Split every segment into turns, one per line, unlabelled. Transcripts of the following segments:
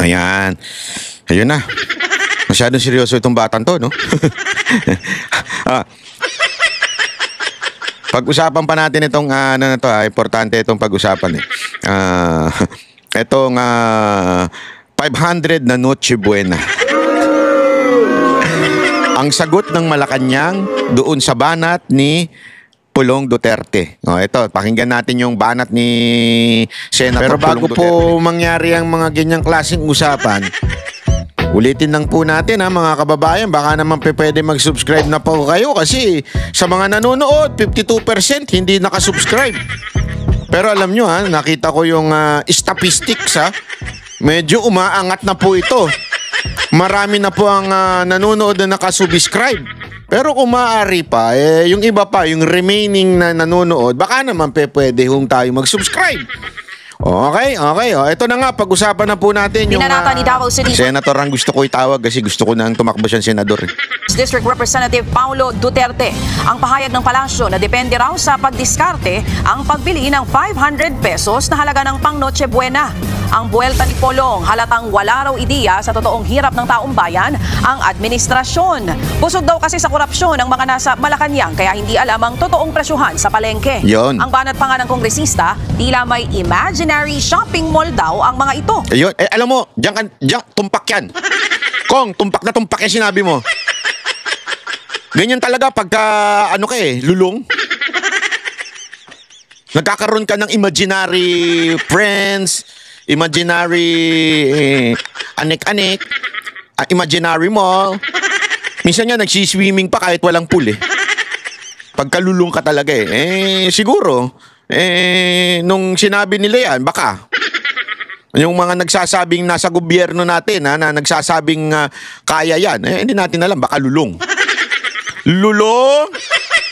Ayan. Ayun na. Masyadong seryoso itong batang to, no? Pag-usapan pa natin itong ano na to, importante itong pag-usapan eh. Itong 500 na Noche Buena. Ang sagot ng Malacanang doon sa banat ni Pulong Duterte. Ito, pakinggan natin yung banat ni Senator. Pero bago po mangyari ang mga ganyang klaseng usapan, ulitin lang po natin mga kababayan, baka naman pwede mag-subscribe na po kayo kasi sa mga nanonood, 52% hindi nakasubscribe. Pero alam nyo nakita ko yung statistics medyo umaangat na po ito. Marami na po ang nanonood na nakasubscribe. Pero kung maaari pa, yung iba pa, yung remaining na nanonood, baka naman pwede tayo mag-subscribe. Okay. Ito na nga, pag-usapan na po natin yung
ni Davao City
Senator ang gusto ko itawag kasi gusto ko nang tumakbo siyang senador.
District Representative Paulo Duterte. Ang pahayag ng palasyo na depende raw sa pagdiskarte ang pagbili ng 500 pesos na halaga ng pang Noche Buena. Ang buwelta ni Polong halatang wala raw ideya sa totoong hirap ng taong bayan ang administrasyon. Busog daw kasi sa korupsyon ang mga nasa Malacanang kaya hindi alam ang totoong presyuhan sa palengke.
Yun.
Ang banat pa nga ng kongresista, tila may imaginary shopping mall daw ang mga ito.
Ayun, alam mo, diyan tumpak yan. Kong, tumpak na tumpak yan sinabi mo. Ganyan talaga pagka, lulong. Nagkakaroon ka ng imaginary friends, imaginary anek-anek, imaginary mall. Minsan nga nagsiswimming pa kahit walang pool Pagkalulong ka talaga siguro, nung sinabi nila yan, baka yung mga nagsasabing nasa gobyerno natin na nagsasabing kaya yan, hindi natin alam, baka lulong. Lulong?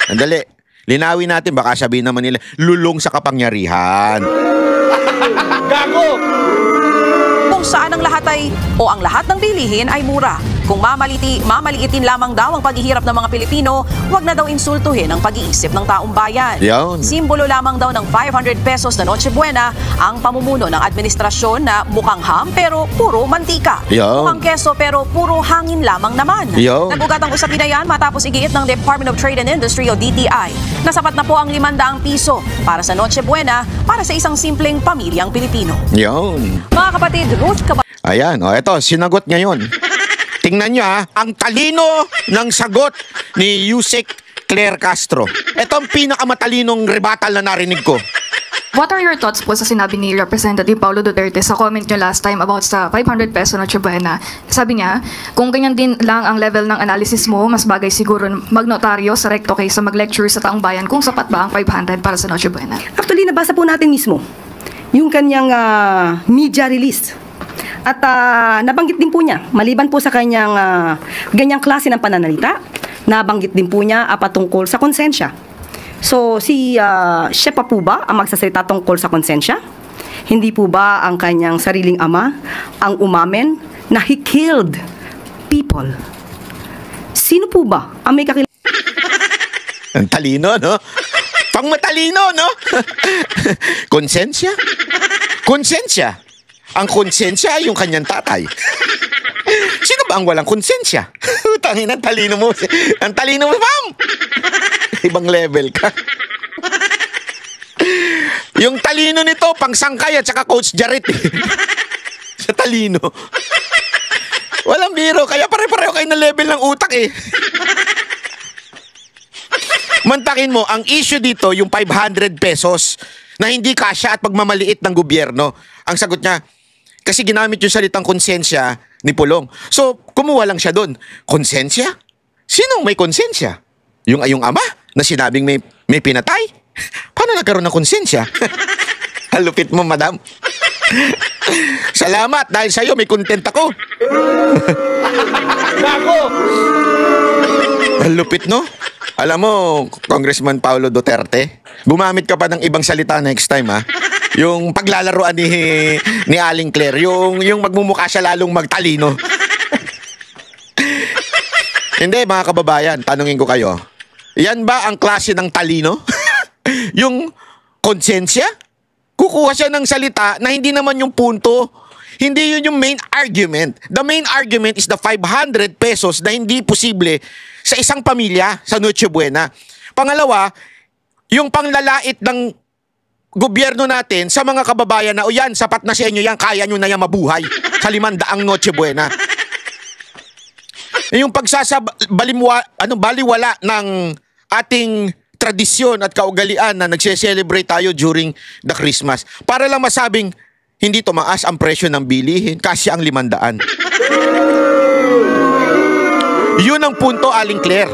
Andali, linawin natin, baka sabihin naman nila, lulong sa kapangyarihan.
Gago! Kung saan ang lahat ang lahat ng bilihin ay mura. Kung mamaliitin lamang daw ang paghihirap ng mga Pilipino, wag na daw insultuhin ang pag-iisip ng taong bayan.
Yun.
Simbolo lamang daw ng 500 pesos na Noche Buena ang pamumuno ng administrasyon na mukhang ham pero puro mantika.
Yun.
Mukhang keso pero puro hangin lamang naman.
Yun.
Nagugat ang usapin na yan matapos igiit ng Department of Trade and Industry o DTI na sapat na po ang 500 piso para sa Noche Buena para sa isang simpleng pamilyang Pilipino.
Yun.
Mga kapatid, Ruth
Ayan, ito, sinagot ngayon. Tingnan nyo ang talino ng sagot ni Yusek Claire Castro. Ito ang pinakamatalinong rebuttal na narinig ko.
What are your thoughts po sa sinabi ni Representative Paulo Duterte sa comment nyo last time about sa 500 peso Noche Buena? Sabi niya, kung ganyan din lang ang level ng analysis mo, mas bagay siguro magnotaryo sa recto kaysa mag-lecture sa taong bayan kung sapat ba ang 500 para sa Noche Buena.
Actually, nabasa po natin mismo yung kanyang media release. At nabanggit din po niya, maliban po sa kanyang ganyang klase ng pananalita, nabanggit din po niya patungkol sa konsensya. So, siya pa po ba ang magsasalita tungkol sa konsensya? Hindi po ba ang kanyang sariling ama ang umamen na he killed people? Sino po ba ang may
Ang talino, no? Pang matalino, no? Konsensya? Konsensya? Ang konsensya ay yung kanyang tatay. Sino ba ang walang konsensya? Tangin, ang talino mo. Ang talino mo, ma'am! Ibang level ka. Yung talino nito, pang sangkay at saka Coach Jaret. Sa talino. Walang biro, kaya pare-pareho kayo na level ng utak Mantakin mo, ang issue dito, yung 500 pesos na hindi kasya at pagmamaliit ng gobyerno. Ang sagot niya, kasi ginamit yung salitang konsensya ni Pulong. So, kumuha lang siya doon. Konsensya? Sinong may konsensya? Yung ama na sinabing may pinatay? Paano nagkaroon ng konsensya? Halupit mo, madam. Salamat, dahil sa'yo may content ako. Gago! Halupit, no? Alam mo, Congressman Paulo Duterte, gumamit ka pa ng ibang salita next time, Yung paglalaroan ni Aling Claire, yung magmumukha siya lalong magtalino. Hindi, mga kababayan, tanungin ko kayo. Yan ba ang klase ng talino? Yung konsensya? Kukuha siya ng salita na hindi naman yung punto. Hindi yun yung main argument. The main argument is the 500 pesos na hindi posible sa isang pamilya sa Noche Buena. Pangalawa, yung panglalait ng gobyerno natin sa mga kababayan na, o yan, sapat na sa inyo yan, kaya nyo na yan mabuhay sa 500 Noche Buena. Yung baliwala ng ating tradisyon at kaugalian na nagse-celebrate tayo during the Christmas. Para lang masabing, hindi tumaas ang presyo ng bilihin kasi ang 500. Yun ang punto, Aling Claire.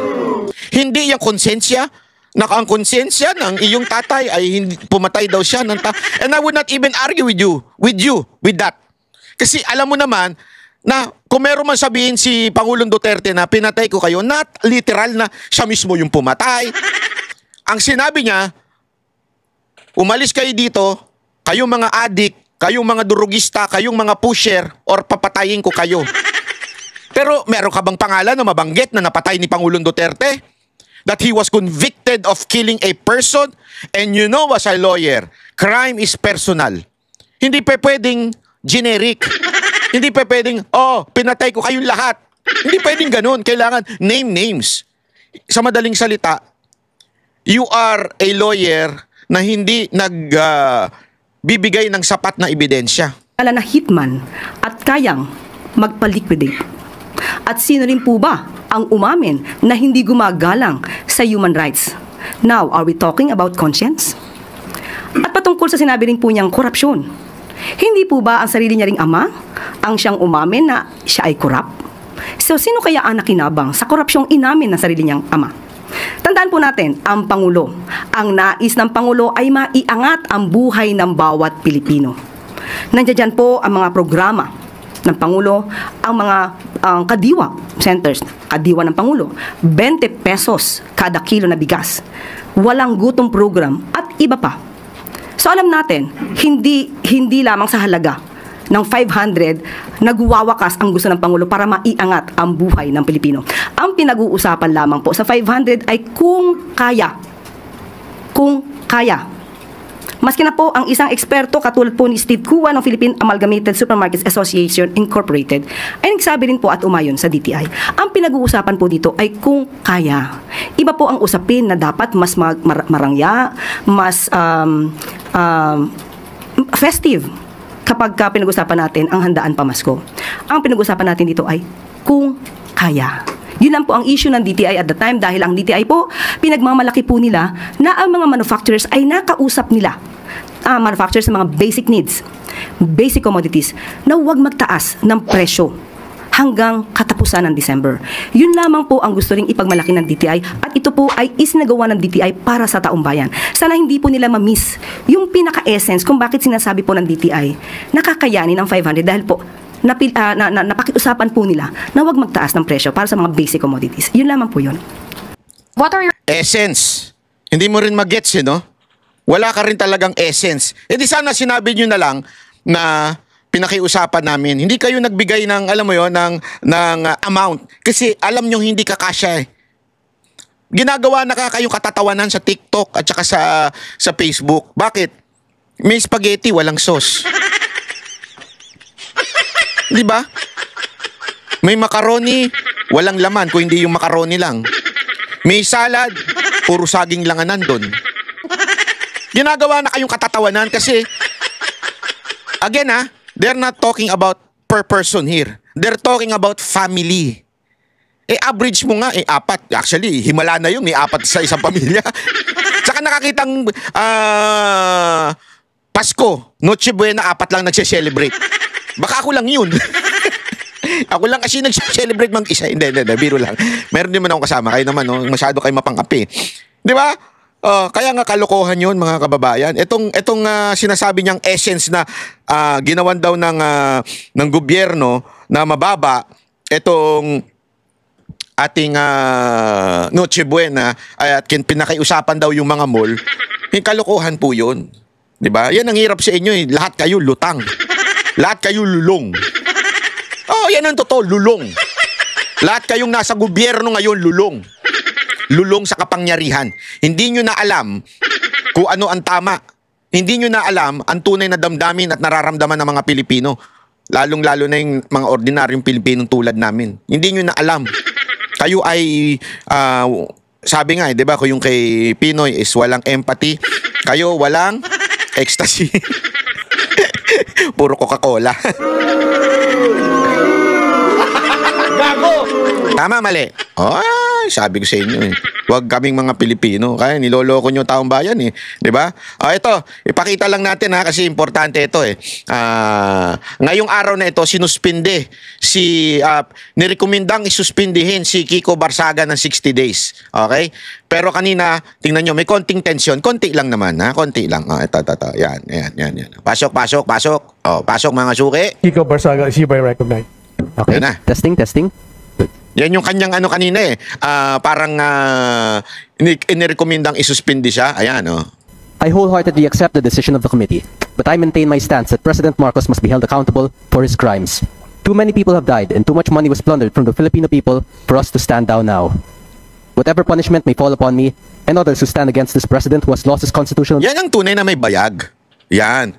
Hindi yung konsensya. Ang konsensya ng iyong tatay ay hindi, pumatay daw siya. And I would not even argue with that. Kasi alam mo naman na kung meron man sabihin si Pangulong Duterte na pinatay ko kayo, not literal na siya mismo yung pumatay. Ang sinabi niya, umalis kayo dito, kayong mga adik, kayong mga durugista, kayong mga pusher, or papatayin ko kayo. Pero meron ka bang pangalan na mabanggit na napatay ni Pangulong Duterte? That he was convicted of killing a person? And you know, as a lawyer, crime is personal. Hindi pa pwedeng generic. Hindi pa pwedeng, pinatay ko kayong lahat. Hindi pwedeng ganun. Kailangan name names. Sa madaling salita, you are a lawyer na hindi bibigay ng sapat na ebidensya.
Na hitman at kayang magpa-liquidate. At sino rin po ba ang umamin na hindi gumagalang sa human rights? Now, are we talking about conscience? At patungkol sa sinabi rin po niyang korupsyon, hindi po ba ang sarili niya ring ama ang siyang umamin na siya ay korap? So, sino kaya ang nakinabang sa korupsyong inamin ng sarili niyang ama? Tandaan po natin, ang Pangulo. Ang nais ng Pangulo ay maiangat ang buhay ng bawat Pilipino. Nandiyan po ang mga programa ng Pangulo, ang mga kadiwa centers, kadiwa ng Pangulo, 20 pesos kada kilo na bigas, walang gutom program at iba pa. So alam natin, hindi lamang sa halaga ng 500 nagwawakas ang gusto ng Pangulo para maiangat ang buhay ng Pilipino. Ang pinag-uusapan lamang po sa 500 ay kung kaya. Kung kaya. Maski na po ang isang eksperto katulad po ni Steve Kua ng Philippine Amalgamated Supermarkets Association Incorporated ay nagsabi rin po at umayon sa DTI. Ang pinag-uusapan po dito ay kung kaya. Iba po ang usapin na dapat mas marangya, mas festive kapag pinag-usapan natin ang handaan pamasko. Ang pinag-usapan natin dito ay kung kaya. Yun lang po ang issue ng DTI at the time dahil ang DTI po, pinagmamalaki po nila na ang mga manufacturers ay nakausap nila. Manufacturers ng mga basic needs, basic commodities, na huwag magtaas ng presyo hanggang katapusan ng December. Yun lamang po ang gusto ring ipagmalaki ng DTI at ito po ay isinagawa ng DTI para sa taong bayan. Sana hindi po nila ma-miss yung pinaka-essence kung bakit sinasabi po ng DTI nakakayanin ng 500 dahil po napakiusapan po nila na huwag magtaas ng presyo para sa mga basic commodities. Yun lamang po yun.
What are your
Essence. Hindi mo rin mag-gets, no? Wala ka rin talagang essence. E di sana sinabi nyo na lang na pinakiusapan namin. Hindi kayo nagbigay ng, alam mo yon, ng amount. Kasi alam nyo hindi kakasya eh. Ginagawa na kayong katatawanan sa TikTok at saka sa Facebook. Bakit? May spaghetti, walang sauce. Di ba? May macaroni, walang laman kung hindi yung macaroni lang. May salad, puro saging lang ang nandun. Ginagawa na kayong katatawanan kasi, again they're not talking about per person here. They're talking about family. Average mo nga, 4. Actually, himala na yun, may 4 sa isang pamilya. Saka nakakitang Pasko, Noche Buena, 4 lang nagse-celebrate. Baka ako lang yun. Ako lang kasi nag-celebrate mag-isa. Hindi, biro lang. Meron din man akong kasama. Kayo naman, no? Masyado kayo mapang-api. Di ba? Kaya nga kalokohan yun, mga kababayan. Itong sinasabi niyang essence na ginawan daw ng gobyerno na mababa, itong ating Noche Buena at pinakiusapan daw yung mga mall, kalokohan po yun. Di ba? Yan ang hirap sa inyo eh. Lahat kayo lutang. Lahat kayo lulong. Yan ang totoo, lulong. Lahat kayong nasa gobyerno ngayon, lulong. Lulong sa kapangyarihan. Hindi nyo na alam kung ano ang tama. Hindi nyo na alam ang tunay na damdamin at nararamdaman ng mga Pilipino. Lalong-lalo na yung mga ordinaryong Pilipinong tulad namin. Hindi nyo na alam. Kayo ay, sabi nga, di ba, kung yung kay Pinoy is walang empathy, kayo walang ecstasy. Puro Coca-Cola. Gago! Tama, mali. Ay, sabi ko sa inyo eh. Huwag kaming mga Pilipino. Kaya niloloko nyo taong bayan eh. Di ba? Ito, ipakita lang natin ha kasi importante ito eh. Ngayong araw na ito, sinuspinde nirekomendang isuspindihin si Kiko Barsaga ng 60 days. Okay? Pero kanina, tingnan nyo, may konting tension. Konti lang naman ha. Konti lang. Ito. Yan. Pasok. Pasok mga suki.
Kiko Barsaga is hereby recognized.
Okay.
Yan na.
Testing.
Yan yung kanyang ano kanina eh. Parang inirekomendang isuspindi siya. Ayan, oh.
I wholeheartedly accept the decision of the committee, but I maintain my stance that President Marcos must be held accountable for his crimes. Too many people have died and too much money was plundered from the Filipino people for us to stand down now. Whatever punishment may fall upon me and others who stand against this president who has lost his constitutional...
Yan ang tunay na may bayag. Yan.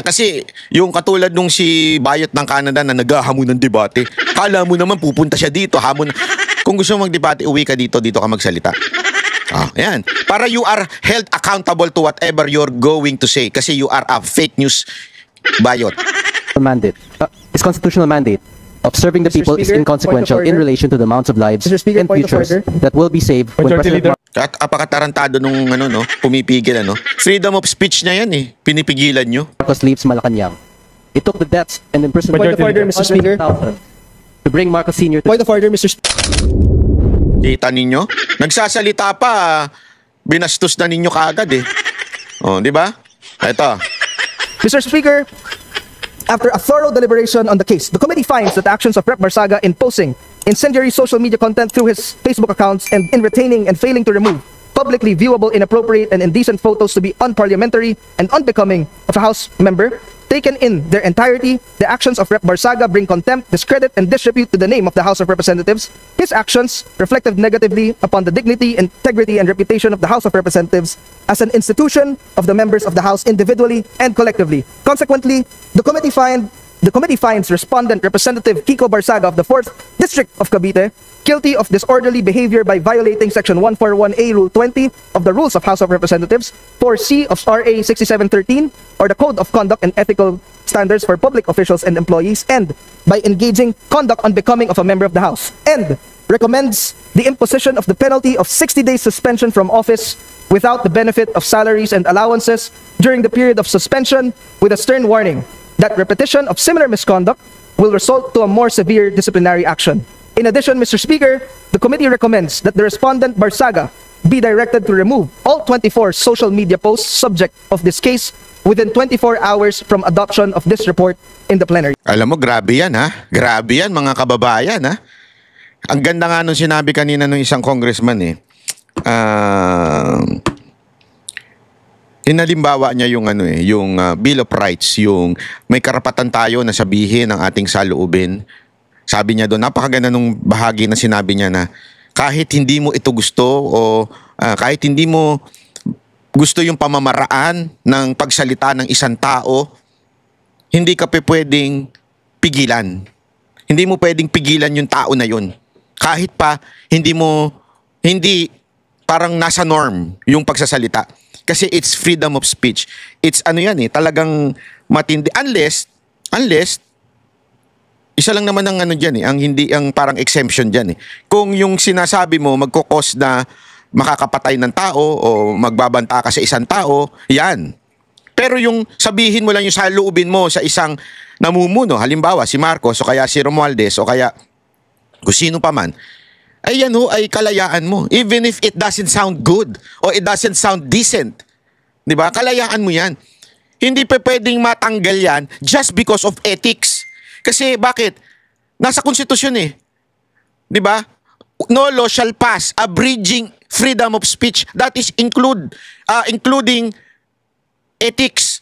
Kasi yung katulad nung si Bayot ng Canada na naghahamon ng debate, kala mo naman pupunta siya dito, hamon. Kung gusto mong mag-debate, uwi ka dito ka magsalita. Yan. Para you are held accountable to whatever you're going to say kasi you are a fake news Bayot.
His constitutional mandate of serving the people is
Speaker,
inconsequential
point of
in
order.
relation to the amounts of lives
Mr. Speaker,
and
point of
futures
order.
that will be saved when
Majority
President
Leader.
At apakatarantado nung pumipigil Freedom of speech niya yan eh. Pinipigilan nyo.
Marcos leaves Malacanang. It took the deaths and imprisonment
Point of order, Mr. Speaker.
to bring Marcos Sr. to
Point of order, Mr. Speaker.
Kita ninyo? Nagsasalita pa, binastos na ninyo kaagad eh. Di ba? Ito.
Mr. Speaker, after a thorough deliberation on the case, the committee finds that the actions of Rep. Barsaga in posting incendiary social media content through his Facebook accounts and in retaining and failing to remove publicly viewable, inappropriate, and indecent photos to be unparliamentary and unbecoming of a House member. Taken in their entirety, the actions of Rep. Barsaga bring contempt, discredit, and disrepute to the name of the House of Representatives. His actions reflected negatively upon the dignity, integrity, and reputation of the House of Representatives as an institution of the members of the House individually and collectively. Consequently, the committee finds Respondent Representative Kiko Barsaga of the 4th District of Cavite guilty of disorderly behavior by violating Section 141A Rule 20 of the Rules of House of Representatives, 4C of RA 6713, or the Code of Conduct and Ethical Standards for Public Officials and Employees, and by engaging conduct unbecoming of a member of the House, and recommends the imposition of the penalty of 60 days suspension from office without the benefit of salaries and allowances during the period of suspension, with a stern warning that repetition of similar misconduct will result to a more severe disciplinary action. In addition, Mr. Speaker, the committee recommends that the respondent Barsaga be directed to remove all 24 social media posts subject of this case within 24 hours from adoption of this report in the plenary.
Alam mo, grabe yan ha. Grabe yan mga kababayan ha. Ang ganda nga nung sinabi kanina ng isang congressman eh. Hinalimbawa niya yung yung Bill of Rights, yung may karapatan tayo na sabihin ang ating saloobin. Sabi niya doon, napakaganda nung bahagi na sinabi niya na kahit hindi mo ito gusto o kahit hindi mo gusto yung pamamaraan ng pagsalita ng isang tao, hindi ka pwedeng pigilan. Hindi mo pwedeng pigilan yung tao na yun. Kahit pa hindi parang nasa norm yung pagsasalita. Kasi it's freedom of speech. It's talagang matindi. Unless, isa lang naman ang dyan ang parang exemption dyan eh. Kung yung sinasabi mo magkukos na makakapatay ng tao o magbabanta ka sa isang tao, yan. Pero yung sabihin mo lang yung saloobin mo sa isang namumuno, halimbawa si Marcos o kaya si Romualdez o kaya kung sino pa man, ay yan ay kalayaan mo. Even if it doesn't sound good or it doesn't sound decent. Di ba? Kalayaan mo yan. Hindi pa pwedeng matanggal yan just because of ethics. Kasi bakit? Nasa konstitusyon eh. Di ba? No law shall pass abridging freedom of speech. That is including ethics.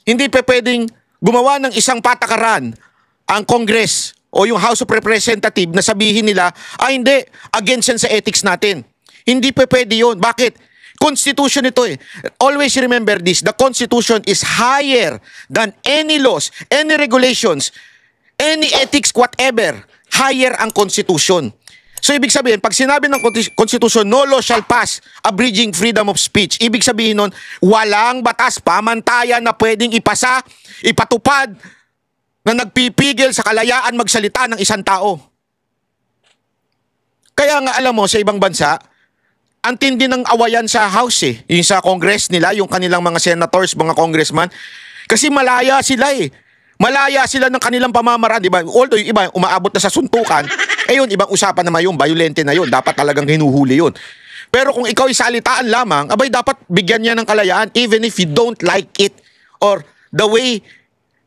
Hindi pa pwedeng gumawa ng isang patakaran ang Congress o yung House of Representatives na sabihin nila, hindi, against yan sa ethics natin. Hindi pa pwede yun. Bakit? Constitution ito eh. Always remember this, the Constitution is higher than any laws, any regulations, any ethics, whatever. Higher ang Constitution. So ibig sabihin, pag sinabi ng Constitution, no law shall pass abridging freedom of speech, ibig sabihin nun, walang batas, pamantayan na pwedeng ipasa, ipatupad, na nagpipigil sa kalayaan magsalita ng isang tao. Kaya nga alam mo, sa ibang bansa, ang tindi ng awayan sa House eh. Yung sa Congress nila, yung kanilang mga senators, mga congressman. Kasi malaya sila eh. Malaya sila ng kanilang pamamaraan, di ba? Although yung iba, umaabot na sa suntukan, yun, ibang usapan naman yun, violente na yun. Dapat talagang hinuhuli yun. Pero kung ikaw ay salitaan lamang, abay dapat bigyan niya ng kalayaan even if you don't like it. Or the way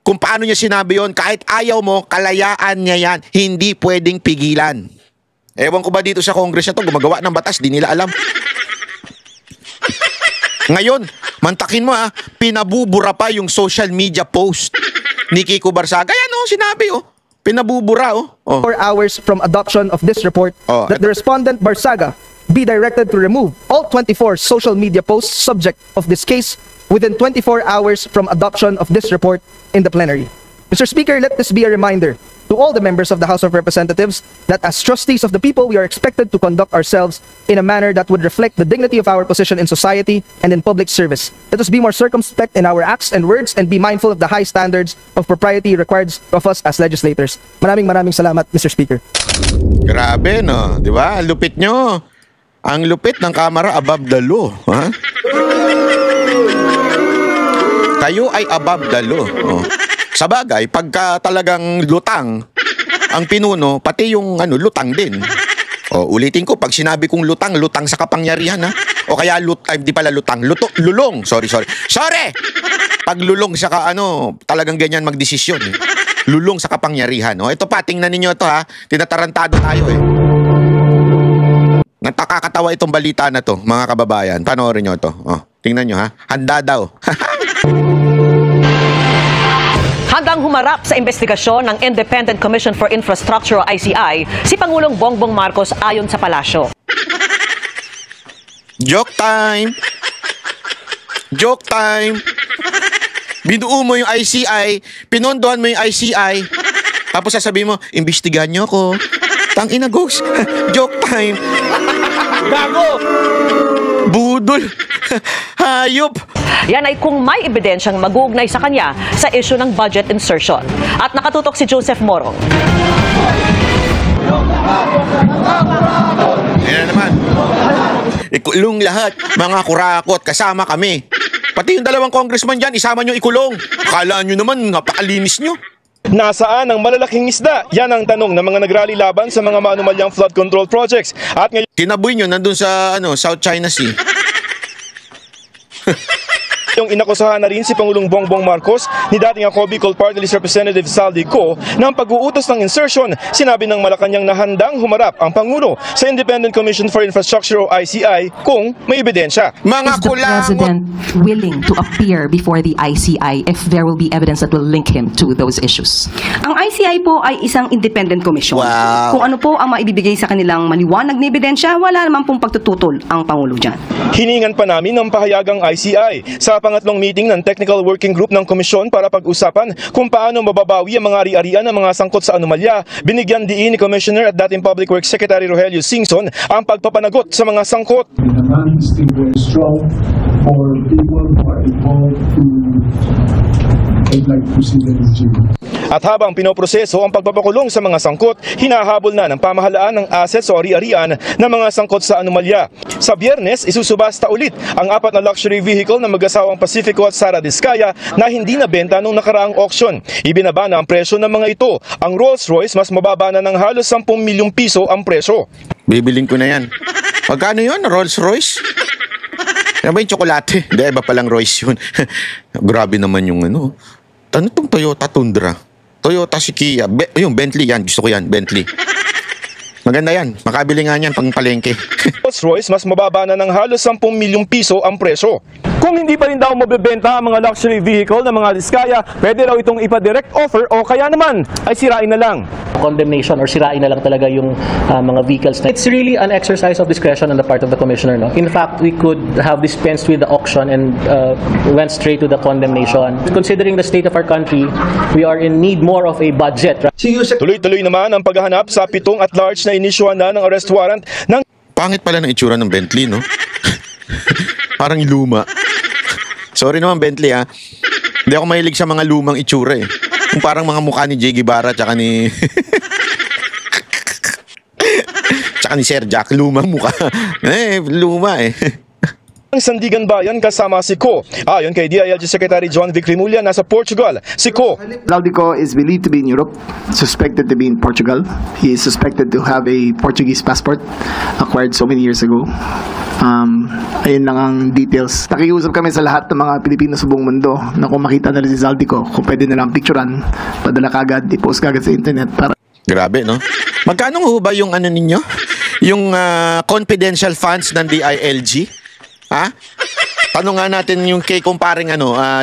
kung paano niya sinabi yun, kahit ayaw mo, kalayaan niya yan. Hindi pwedeng pigilan. Ewan ko ba dito sa Congress na to, gumagawa ng batas, di nila alam. Ngayon, mantakin mo pinabubura pa yung social media post ni Kiko Barsaga. Ayan sinabi pinabubura
4 hours from adoption of this report that the respondent Barsaga be directed to remove all 24 social media posts subject of this case within 24 hours from adoption of this report in the plenary. Mr. Speaker, let this be a reminder to all the members of the House of Representatives that as trustees of the people, we are expected to conduct ourselves in a manner that would reflect the dignity of our position in society and in public service. Let us be more circumspect in our acts and words and be mindful of the high standards of propriety required of us as legislators. Maraming salamat, Mr. Speaker.
Grabe, no? Di ba? Lupit nyo. Ang lupit ng Kamara above the law. Ha? Kayo ay above the law. Sa bagay, pagka talagang lutang ang pinuno, pati yung lutang din. Ulitin ko, pag sinabi kong lutang, lutang sa kapangyarihan, ha? O kaya di pala lutang, lulong. Sorry. Pag lulong sa talagang ganyan magdesisyon. Lulong sa kapangyarihan. Ito pa, tingnan ninyo ito, ha? Tinatarantado tayo, eh. Nakakatawa itong balita na to, mga kababayan. Panoorin nyo ito. Tingnan nyo, ha? Handa daw.
Handang humarap sa investigasyon ng Independent Commission for Infrastructure o ICI si Pangulong Bongbong Marcos ayon sa palasyo.
Joke time! Joke time! Binuo mo yung ICI, pinondohan mo yung ICI, tapos sasabihin mo, imbestigahan nyo ako. Tangina, ghost. Joke time! Gago! Budol! Hayop!
Yan ay kung may ebidensyang mag-uugnay sa kanya sa issue ng budget insertion. At nakatutok si Joseph Morong.
Ayan naman. Ikulong lahat, mga kurakot, kasama kami. Pati yung dalawang congressman dyan, isama nyo ikulong. Akala nyo naman, napakalinis nyo.
Nasaan ang malalaking isda? Yan ang tanong ng mga nagrally laban sa mga maanumalyang flood control projects. At ngayon,
kinaboy nyo nandun sa South China Sea.
yung inakusahan na rin si Pangulong Bongbong Marcos ni dating ako Bicol Party List Representative Saldi Co ng pag-uutos ng insertion. Sinabi ng Malacanang na handang humarap ang Pangulo sa Independent Commission for Infrastructure o ICI kung may ebidensya.
Mga
Is the President willing to appear before the ICI if there will be evidence that will link him to those issues?
Ang ICI po ay isang independent commission.
Wow.
Kung ano po ang maibibigay sa kanilang maliwanag na ebidensya, wala naman pong pagtututol ang Pangulo dyan.
Hiningan pa namin ng pahayagang ICI sa pangatlong meeting ng Technical Working Group ng Komisyon para pag-usapan kung paano mababawi ang mga ari-arian ng mga sangkot sa anomalya. Binigyan diin ni Commissioner at dating Public Works Secretary Rogelio Singson ang pagpapanagot sa mga sangkot.
The demand is still very strong for people who are involved to like to see them in jail.
At habang pinoproseso ang pagpapakulong sa mga sangkot, hinahabol na ng pamahalaan ng assets o ari-arian ng mga sangkot sa anomalya. Sa Biyernes, isusubasta ulit ang 4 na luxury vehicle ng mag-asawang Pacifico at Sara Diskaya na hindi nabenta nung nakaraang auction. Ibinaba na ang presyo ng mga ito. Ang Rolls-Royce mas mababa na ng halos 10 milyong piso ang presyo.
Bibiling ko na yan. Magkano yun? Rolls-Royce? Yan ba yung tsokolate? Hindi, iba palang Royce yun. Grabe naman yung Ano itong Toyota Tundra? Toyota si Kia. Yung Bentley yan. Gusto ko yan. Bentley. Maganda yan. Makabili nga yan pang palengke.
Rolls-Royce mas mababa na ng halos 10 milyong piso ang presyo. Kung hindi pa rin daw mabebenta ang mga luxury vehicle ng mga Diskaya, pwede raw itong ipa-direct offer o kaya naman ay sirain na lang.
Condemnation or sirain na lang talaga yung mga vehicles. It's really an exercise of discretion on the part of the commissioner. No? In fact, we could have dispensed with the auction and went straight to the condemnation. Considering the state of our country, we are in need more of a budget.
Tuloy-tuloy naman ang paghahanap sa 7 at large na inisyuhan na ng arrest warrant ng...
Pangit pala ng itsura ng Bentley, no? Parang luma. Sorry naman, Bentley, ha? Hindi ako mahilig sa mga lumang itsura, eh. Kung parang mga mukha ni J. Guevara tsaka ni... tsaka ni Sir Jack, lumang mukha. Luma, eh.
Ang Sandigan Bayan kasama si Ko. Ayon kay DILG Secretary John Vic Rimulya, nasa Portugal. Si Ko.
Zaldico is believed to be in Europe, suspected to be in Portugal. He is suspected to have a Portuguese passport acquired so many years ago. Ayun lang ang details. Nakiusap kami sa lahat ng mga Pilipino sa buong mundo na kung makita nila si Zaldico, kung pwede nilang picturean, padala kagad, i-post kagad sa internet para...
Grabe, no? Magkano ho ba yung ano ninyo? Yung confidential funds ng DILG? Ha? Tanong nga natin yung kay kumparing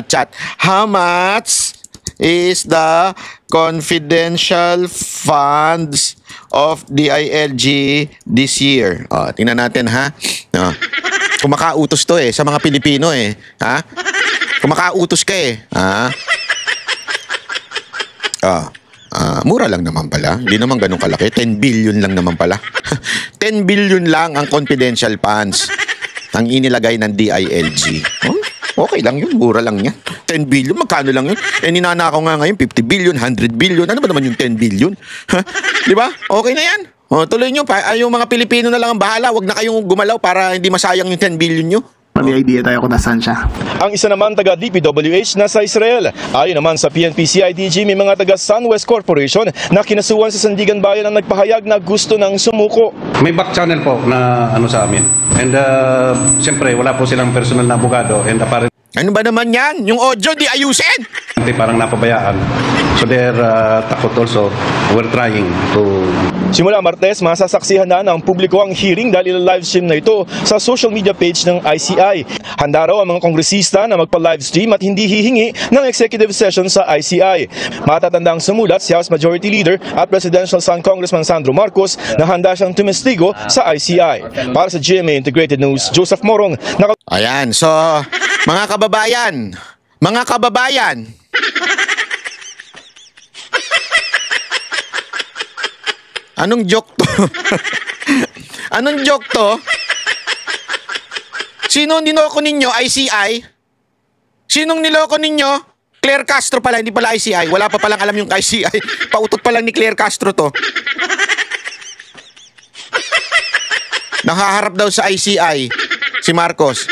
chat. How much is the confidential funds of DILG this year? Tingnan natin, ha? Kumakautos to sa mga Pilipino ha? Kumakautos ka ha? Mura lang naman pala. Hindi naman ganun kalaki. 10 billion lang naman pala. 10 billion lang ang confidential funds ang inilagay ng DILG. Okay lang yun, mura lang yan. 10 billion, magkano lang yun? Ninanakaw nga ngayon, 50 billion, 100 billion. Ano ba naman yung 10 billion? Di ba? Okay na yan. Tuloy nyo, yung mga Pilipino na lang ang bahala. Huwag na kayong gumalaw para hindi masayang yung 10 billion nyo.
May idea tayo kung nasaan siya.
Ang isa naman taga DPWH nasa Israel. Ayon naman sa PNP-CIDG, may mga taga SunWest Corporation na kinasuhan sa Sandigan Bayan ang nagpahayag na gusto ng sumuko.
May back channel po na sa amin. And siyempre wala po silang personal na abogado and apparently
ano ba naman yan? Yung audio di ayusin!
Parang napabayaan. So they're takot also. We're trying to...
Simula Martes, masasaksihan na ng publiko ang hearing dahil live stream na ito sa social media page ng ICI. Handa raw ang mga kongresista na magpa-live stream at hindi hihingi ng executive session sa ICI. Matatandang sumulat si House Majority Leader at Presidential Son Congressman Sandro Marcos na handa siyang tumestigo sa ICI. Para sa GMA Integrated News, Joseph Morong.
Ayan, so mga kababayan, anong joke to? Anong joke to? Sino niloko ninyo? ICI? Sinong niloko ninyo? Claire Castro pala, hindi pala ICI. Wala pa palang alam yung ICI. Pautot pa lang ni Claire Castro to. Nakaharap daw sa ICI si Marcos.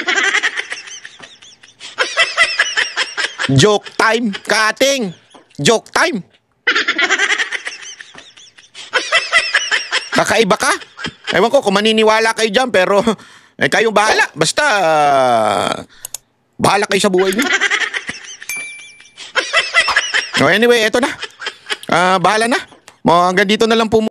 Joke time, kating. Joke time. Kakaiba ka? Ewan ko kung maniniwala kayo dyan, pero kayong bahala. Basta, bahala kayo sa buhay niyo. So anyway, eto na. Bahala na. Hanggang dito na lang po.